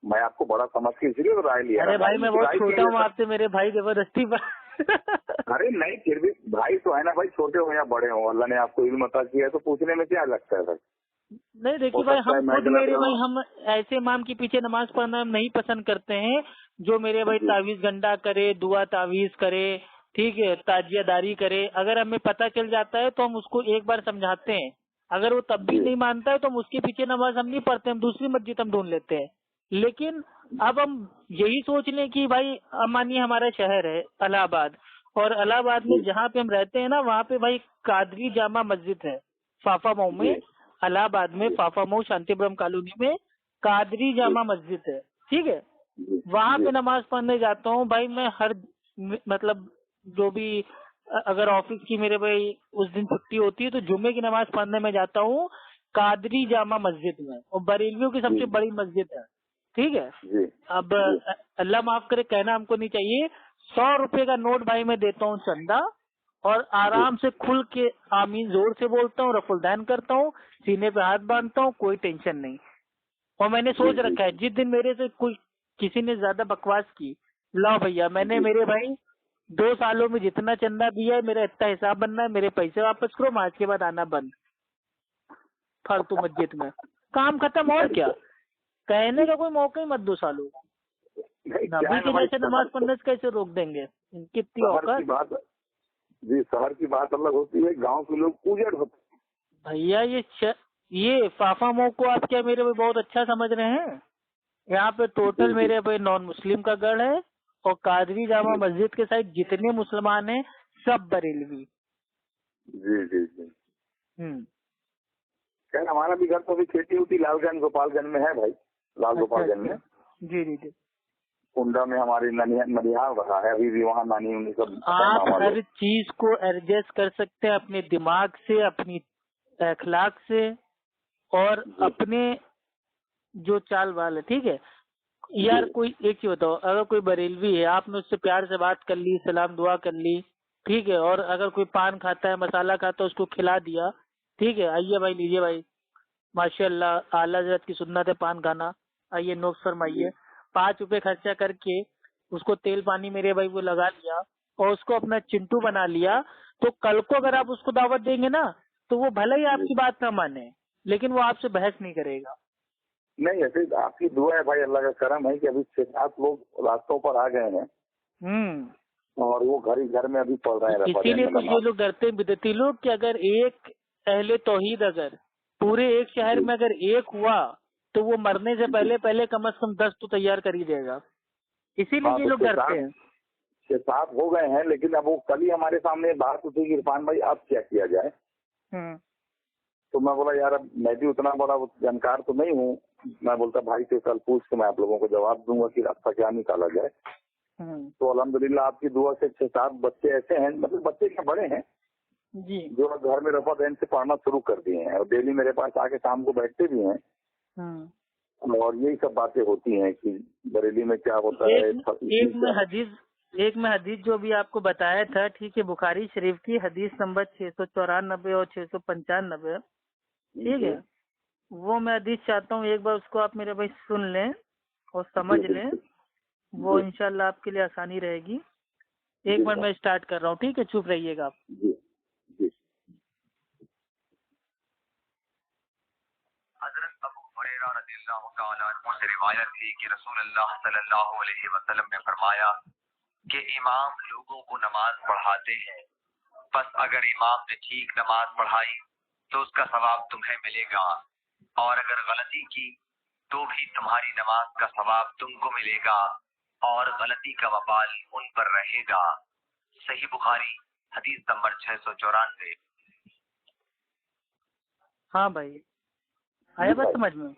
A: मैं आपको बड़ा समझ के इसलिए तो राय लिया ना
B: अरे भाई
A: भाई,
B: मैं
A: कि
B: बहुत
A: राय के
B: छोटा
A: लिए
B: हूँ
A: सब।
B: आपसे, मेरे भाई जबरदस्ती पर।
A: अरे नहीं, फिर भी भाई तो है ना भाई, छोटे हो या बड़े हो, अल्लाह ने आपको इल्म अता किया है तो पूछने में क्या लगता है भाई।
B: नहीं
A: हो
B: देखिए भाई,
A: सकता
B: हम
A: है मैं
B: खुद
A: गलत
B: मेरे भाई,
A: रहूं।
B: हम ऐसे इमाम के पीछे नमाज पढ़ना हम नहीं पसंद करते हैं जो मेरे भाई
A: जी,
B: तावीज गंडा करे, दुआ तावीज करे, ठीक है, ताजियादारी करे। अगर हमें पता चल जाता है तो हम उसको एक बार समझाते हैं। अगर वो तब भी
A: जी,
B: नहीं मानता है तो हम उसके पीछे नमाज हम नहीं पढ़ते, हम दूसरी मस्जिद हम ढूंढ लेते हैं। लेकिन अब हम यही सोच लें कि भाई अब मानिए हमारा शहर है इलाहाबाद, और इलाहाबाद में
A: जी,
B: जहाँ पे हम रहते हैं ना, वहाँ पे भाई कादरी जामा मस्जिद है, फाफा मऊ में।
A: जी,
B: इलाहाबाद में
A: जी,
B: फाफा मऊ शांतिपुरम कॉलोनी में कादरी
A: जी,
B: जामा मस्जिद है। ठीक है।
A: जी,
B: वहां
A: जी,
B: पे नमाज पढ़ने जाता हूँ भाई मैं। हर मतलब जो भी अगर ऑफिस की मेरे भाई उस दिन छुट्टी होती है तो जुम्मे की नमाज पढ़ने में जाता हूँ कादरी जामा मस्जिद में, और बरेलियों की सबसे
A: जी,
B: बड़ी मस्जिद है। ठीक है।
A: जी,
B: अब
A: जी,
B: अल्लाह माफ करे, कहना हमको नहीं चाहिए, 100 रुपए का नोट भाई मैं देता हूँ चंदा, और
A: जी,
B: आराम से खुल के आमीन जोर से बोलता हूँ, रफुलदान करता हूँ, सीने पे हाथ बांधता हूँ, कोई टेंशन नहीं। और मैंने सोच
A: जी,
B: रखा है जिस दिन मेरे से कोई किसी ने ज्यादा बकवास की, लाओ भैया मैंने
A: जी,
B: मेरे भाई 2 सालों में जितना चंदा दिया है मेरा इतना हिसाब बनना है, मेरे पैसे वापस करो, आज के बाद आना बंद फालतू मस्जिद में। काम खत्म। और क्या कहने का कोई मौका ही मत दो सालों।
A: नहीं, क्या
B: नबी
A: है ना
B: के
A: भाई,
B: जैसे नमाज पढ़ने से कैसे रोक देंगे, इनकी इतनी
A: शहर की
B: औकात।
A: बात। जी, शहर की बात अलग होती है, गांव के लोग उजड़ होते
B: भैया ये फाफा मऊ को आप क्या मेरे भाई बहुत अच्छा समझ रहे हैं। यहाँ पे
A: हैं।
B: टोटल
A: जी, जी,
B: मेरे भाई नॉन मुस्लिम का गढ़ है, और कादरी जामा
A: जी,
B: मस्जिद के साइड जितने मुसलमान हैं सब बरेलवी।
A: जी, जी, जी।
B: हम्म।
A: खैर हमारा भी घर तो अभी खेती होती लालगंज गोपालगंज में है भाई, लाल
B: अच्छा
A: गोपालगंज
B: अच्छा।
A: में।
B: जी जी जी।
A: कुंडा में हमारी मनिहार रहा है, अभी भी वहाँ नानी उन्हीं सब है
B: आप
A: मामा
B: हर
A: लोग।
B: चीज को एडजस्ट कर सकते हैं अपने दिमाग से, अपनी अखलाक से, और
A: जी,
B: अपने जो चाल वाल है। ठीक है।
A: जी,
B: यार कोई एक चीज बताओ, अगर कोई बरेलवी है, आपने उससे प्यार से बात कर ली, सलाम दुआ कर ली, ठीक है, और अगर कोई पान खाता है, मसाला खाता है, उसको खिला दिया, ठीक है, आइए भाई लीजिए भाई, माशाल्लाह आला हज़रत की सुन्नत है पान खाना। आइए नोट फरमाइए। 5 रुपए खर्चा करके उसको तेल पानी मेरे भाई वो लगा लिया और उसको अपना चिंटू बना लिया, तो कल को अगर आप उसको दावत देंगे ना तो वो भले ही आपकी बात ना माने, लेकिन वो आपसे बहस नहीं करेगा।
A: नहीं, ऐसे आपकी दुआ है भाई, अल्लाह का करम है कि अभी 6-7 लोग रास्तों पर आ गए हैं और वो घर में अभी पढ़ रहे हैं।
B: इसीलिए तो ये लोग डरते हैं बिदती लोग कि अगर एक अहले तौहीद अगर पूरे एक शहर में अगर एक हुआ तो वो मरने से पहले कम से कम 10 तो तैयार कर ही देगा। इसीलिए ये लोग डरते हैं।
A: 6-7 हो गए हैं, लेकिन अब वो कल ही हमारे सामने बात उठी कि इरफान भाई अब क्या किया जाए। तो मैं बोला यार अब मैं भी उतना बड़ा जानकार तो नहीं हूँ। मैं बोलता भाई से कल पूछ के मैं आप लोगों को जवाब दूंगा कि रास्ता क्या निकाला जाए। तो अल्हम्दुलिल्लाह आपकी दुआ से 6-7 बच्चे ऐसे हैं, मतलब बच्चे क्या बड़े हैं
B: जी,
A: जो घर में रफा दैन से पढ़ना शुरू कर दिए हैं और डेली मेरे पास आके शाम को बैठते भी हैं। और यही सब बातें होती हैं कि बरेली में क्या होता है।
B: एक में हदीस जो भी आपको बताया था, ठीक है, बुखारी शरीफ की हदीस नंबर 694 और 695, ठीक है, वो मैं हदीस चाहता हूँ एक बार उसको आप मेरे भाई सुन लें और समझ लें, वो इंशाल्लाह आपके लिए आसानी रहेगी। एक बार मैं स्टार्ट कर रहा हूँ, ठीक है, चुप रहिएगा आप।
C: हजरत अबू हुरैरा रज़ियल्लाहु तआला अन्हु से रिवायत है कि रसूलुल्लाह सल्लल्लाहु अलैहि वसल्लम ने फरमाया कि इमाम लोगों को नमाज पढ़ाते हैं, बस अगर इमाम ने ठीक नमाज पढ़ाई तो उसका सवाब तुम्हें मिलेगा और अगर गलती की तो भी तुम्हारी नमाज का सवाब तुमको मिलेगा और गलती का वबाल उन पर रहेगा। सही बुखारी हदीस नंबर 694।
B: हाँ भाई, आया बात समझ में?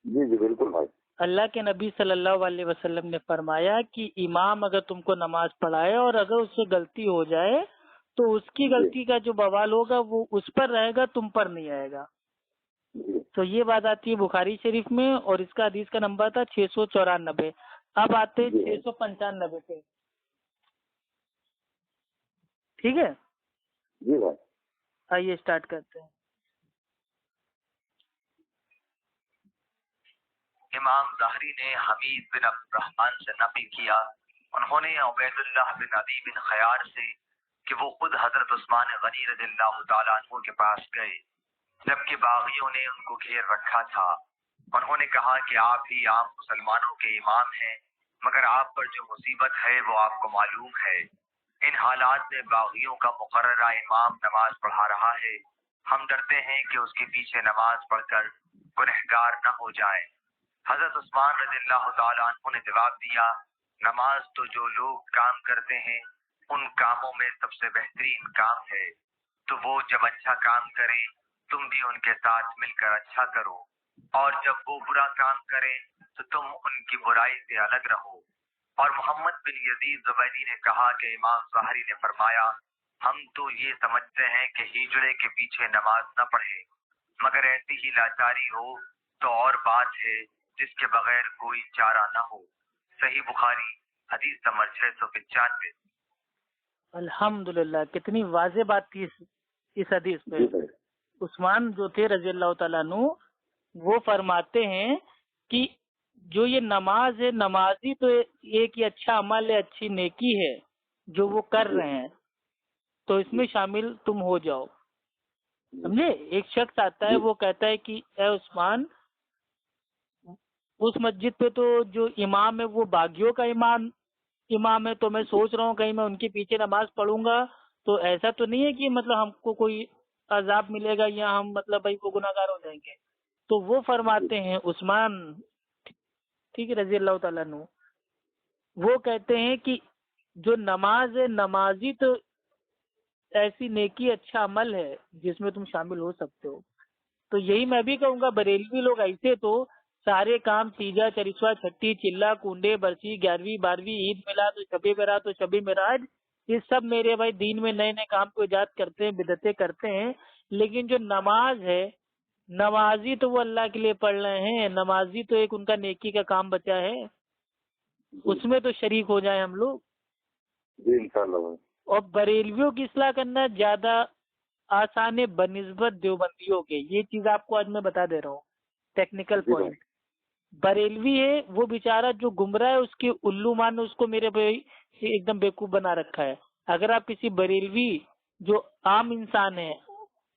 A: जी जी बिल्कुल भाई।
B: अल्लाह के नबी सल्लल्लाहु अलैहि वसल्लम ने फरमाया कि इमाम अगर तुमको नमाज पढ़ाए और अगर उससे गलती हो जाए तो उसकी गलती का जो बवाल होगा वो उस पर रहेगा, तुम पर नहीं आएगा। तो ये बात आती है बुखारी शरीफ में और इसका हदीस का नंबर था 694। अब आते 695 पे, ठीक है
A: जी भाई।
B: आइए स्टार्ट करते हैं।
C: इमाम ज़हरी ने हमीद बिन अब्दुर्रहमान से नक़ल किया, उन्होंने उबैदुल्लाह बिन अदी बिन खयार से कि वो खुद हजरत उस्मान गनी रज़ियल्लाहु तआला अन्हु के पास गए जबकि बागियों ने उनको घेर रखा था। उन्होंने कहा कि आप ही आम मुसलमानों के इमाम हैं, मगर आप पर जो मुसीबत है वो आपको मालूम है। इन हालात में बागियों का मुकर्ररा इमाम नमाज पढ़ा रहा है, हम डरते हैं कि उसके पीछे नमाज पढ़कर गुनहगार न हो जाएं। हजरत उस्मान रज़ियल्लाहु तआला अन्हु ने जवाब दिया, नमाज तो जो लोग काम करते हैं उन कामों में सबसे बेहतरीन काम है, तो वो जब अच्छा काम करें तुम भी उनके साथ मिलकर अच्छा करो, और जब वो बुरा काम करें तो तुम उनकी बुराई से अलग रहो। और मोहम्मद बिन यजीद ज़ुबैदी ने कहा कि इमाम ज़हरी ने फरमाया, हम तो ये समझते हैं कि हिजड़े के पीछे नमाज न पढ़े, मगर ऐसी ही लाचारी हो तो और बात है जिसके बगैर कोई चारा न हो। सही बुखारी हदीस नंबर 695।
B: अल्हम्दुलिल्लाह, कितनी वाज़ेह बात थी इस हदीस पे। उस्मान जो थे रज़ियल्लाहु तआला अन्हु, वो फरमाते हैं कि जो ये नमाज है, नमाजी तो एक ही अच्छा अमल है, अच्छी नेकी है जो वो कर रहे हैं, तो इसमें शामिल तुम हो जाओ। समझे? एक शख्स आता है, वो कहता है कि ए उस्मान, उस मस्जिद पे तो जो इमाम है वो बागियों का इमाम है, तो मैं सोच रहा हूँ कहीं मैं उनके पीछे नमाज पढ़ूंगा तो ऐसा तो नहीं है कि मतलब हमको कोई अजाब मिलेगा या हम मतलब भाई वो गुनाहगार हो जाएंगे। तो वो फरमाते हैं उस्मान, ठीक है, रजी अल्लाह तआला अन्हु, वो कहते हैं कि जो नमाज है, नमाजी तो ऐसी नेकी अच्छा अमल है जिसमें तुम शामिल हो सकते हो। तो यही मैं भी कहूँगा, बरेलवी लोग ऐसे तो सारे काम तीजा चरिस्वा छठी चिल्ला कुंडे बरसी 11वीं 12वीं ईद मिला तो शबे बरात तो शबे मिराज, ये सब मेरे भाई दीन में नए नए काम को इजाद करते हैं, बिदतें करते हैं। लेकिन जो नमाज है, नमाजी तो वो अल्लाह के लिए पढ़ रहे हैं, नमाजी तो एक उनका नेकी का काम बचा है, उसमें तो शरीक हो जाए हम लोग।
A: जी इंशाल्लाह।
B: और बरेलवियों की इस्लाह करना ज्यादा आसान है बनिस्बत देवबंदियों के। ये चीज आपको आज मैं बता दे रहा हूँ, टेक्निकल
A: जी भाई।
B: पॉइंट। बरेलवी है वो बेचारा जो गुमराह है, उसके उल्लू मान उसको मेरे भाई एकदम बेवकूफ बना रखा है। अगर आप किसी बरेलवी जो आम इंसान है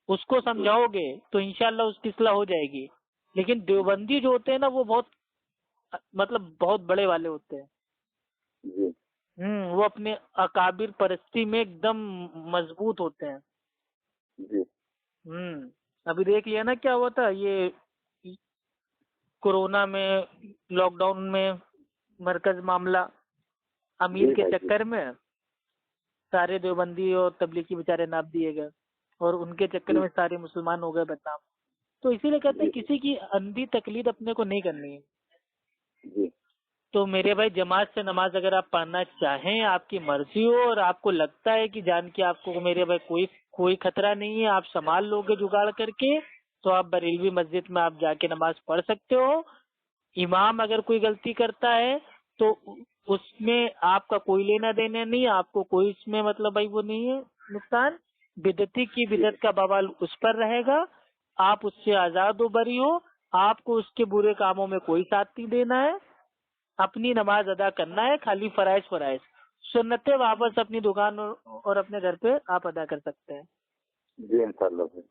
B: उसको समझाओगे तो इंशाल्लाह उसकी इस्लाह हो जाएगी। लेकिन देवबंदी जो होते हैं ना वो बहुत मतलब बहुत बड़े वाले होते हैं।
A: जी
B: वो अपने अकाबिर परस्ती में एकदम मजबूत होते हैं।
A: जी
B: अभी देख लिया ना क्या हुआ था ये कोरोना में, लॉकडाउन में, मरकज मामला, अमीर
A: जी
B: के
A: भाई जी।
B: चक्कर में सारे देवबंदी और तबलीगी बेचारे नाप दिए गए और उनके चक्कर में सारे मुसलमान हो गए बदनाम। तो इसीलिए कहते हैं
A: जी
B: किसी की अंधी तकलीद अपने को नहीं करनी है।
A: जी
B: तो मेरे भाई जमात से नमाज अगर आप पढ़ना चाहें, आपकी मर्जी हो और आपको लगता है कि जान के आपको मेरे भाई कोई खतरा नहीं है, आप संभाल लोगे जुगाड़ करके, तो आप बरेलवी मस्जिद में आप जाके नमाज पढ़ सकते हो। इमाम अगर कोई गलती करता है तो उसमें आपका कोई लेना देना नहीं, आपको कोई इसमें मतलब भाई वो नहीं है नुकसान। बिदती की बिदत का बवाल उस पर रहेगा, आप उससे आजाद हो, बरी हो। आपको उसके बुरे कामों में कोई साथ नहीं देना है, अपनी नमाज अदा करना है, खाली फराइज सुन्नतें वापस अपनी दुकान और अपने घर पे आप अदा कर सकते हैं।
A: जी इंशाल्लाह भाई।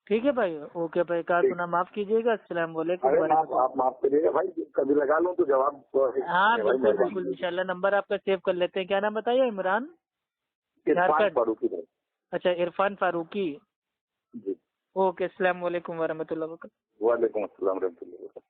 B: ठीक है भाई, ओके भाई, कहा
A: ठीक।
B: सुना माफ कीजिएगा। अस्सलाम वालेकुम।
A: अरे आप माफ करिएगा भाई, कभी लगा लूँ तो जवाब तो
B: हाँ
A: भाई
B: बिल्कुल
A: मेहरबानी
B: बिल्कुल,
A: कीजिए।
B: इंशाल्लाह। नंबर आपका सेव कर लेते हैं। क्या नाम बताइए? इमरान
A: इरफान
B: झारखंड।
A: फारूकी भाई।
B: अच्छा, इरफान फारूकी।
A: जी।
B: ओके, अस्सलाम वालेकुम वरहमतुल्लाह वबरकातुहू।
A: वालेकुम अस्सलाम रहमतुल्लाह।